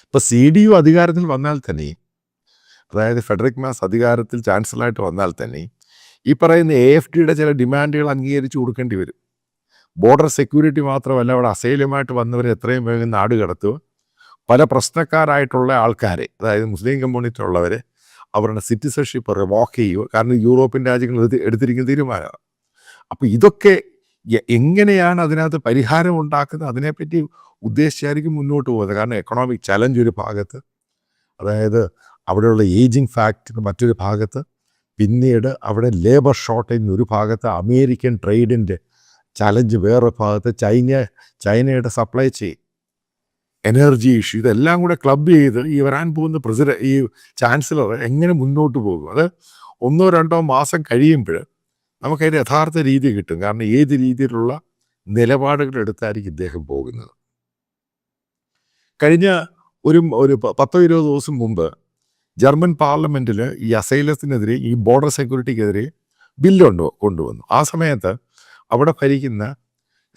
ഇപ്പോൾ CDU അധികാരത്തിൽ വന്നാൽ തന്നെ, അതായത് ഫെഡറിക് മാസ് അധികാരത്തിൽ ചാൻസലറായിട്ട് വന്നാൽ തന്നെ ഈ പറയുന്ന AFDയുടെ ചില ഡിമാൻഡുകൾ അംഗീകരിച്ച് കൊടുക്കേണ്ടി വരും. ബോർഡർ സെക്യൂരിറ്റി മാത്രമല്ല, അവിടെ അസൈലമായിട്ട് വന്നവരെ എത്രയും വേഗം നാട് കടത്തുക, പല പ്രശ്നക്കാരായിട്ടുള്ള ആൾക്കാരെ, അതായത് മുസ്ലിം കമ്മ്യൂണിറ്റി ഉള്ളവരെ അവരുടെ സിറ്റിസൺഷിപ്പ് റിവോക്ക് ചെയ്യുക. കാരണം യൂറോപ്യൻ രാജ്യങ്ങൾ എടുത്തിരിക്കുന്ന തീരുമാനമാണ്. അപ്പോൾ ഇതൊക്കെ എങ്ങനെയാണ് അതിനകത്ത് പരിഹാരം ഉണ്ടാക്കുന്നത്, അതിനെപ്പറ്റി ഉദ്ദേശിച്ചായിരിക്കും മുന്നോട്ട് പോകുന്നത്. കാരണം എക്കണോമിക് ചലഞ്ച് ഒരു ഭാഗത്ത്, അതായത് അവിടെയുള്ള ഏജിങ് ഫാക്ടർ മറ്റൊരു ഭാഗത്ത്, പിന്നീട് അവിടെ ലേബർ ഷോർട്ടേജ് ഒരു ഭാഗത്ത്, അമേരിക്കൻ ട്രേഡിൻ്റെ ചലഞ്ച് വേറെ ഭാഗത്ത്, ചൈനയുടെ സപ്ലൈ ചെയിൻ, എനർജി ഇഷ്യൂ, ഇതെല്ലാം കൂടെ ക്ലബ് ചെയ്ത് ഈ വരാൻ പോകുന്ന ഈ ചാൻസലർ എങ്ങനെ മുന്നോട്ട് പോകും. അത് 1-2 മാസം കഴിയുമ്പോൾ നമുക്കതിൻ്റെ യഥാർത്ഥ രീതി കിട്ടും. കാരണം ഏത് രീതിയിലുള്ള നിലപാടുകൾ എടുത്തായിരിക്കും ഇദ്ദേഹം പോകുന്നത്. കഴിഞ്ഞ ഒരു 10-20 ദിവസം മുമ്പ് ജർമ്മൻ പാർലമെൻറ്റിൽ ഈ അസൈലത്തിനെതിരെ, ഈ ബോർഡർ സെക്യൂരിറ്റിക്കെതിരെ ബില്ലുണ്ടോ കൊണ്ടുവന്നു. ആ സമയത്ത് അവിടെ ഭരിക്കുന്ന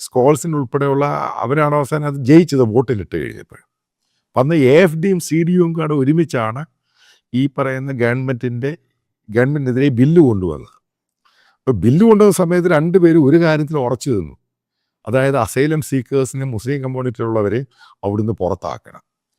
സ്കോൾസിന് ഉൾപ്പെടെയുള്ള അവരാണ് അവസാനം അത് ജയിച്ചത് വോട്ടിലിട്ട് കഴിഞ്ഞപ്പോൾ. അന്ന് AFDയും CDUവും കൂടെ ഒരുമിച്ചാണ് ഈ പറയുന്ന ഗവൺമെൻറ്റിനെതിരെ ബില്ല് കൊണ്ടുവന്നത്. അപ്പോൾ ബില്ല് കൊണ്ടുവന്ന സമയത്ത് രണ്ടുപേരും ഒരു കാര്യത്തിൽ ഉറച്ചു നിന്നു, അതായത് അസൈലം സീക്കേഴ്സിനെ, മുസ്ലിം കമ്മ്യൂണിറ്റിയിലുള്ളവരെ അവിടുന്ന് പുറത്താക്കണം.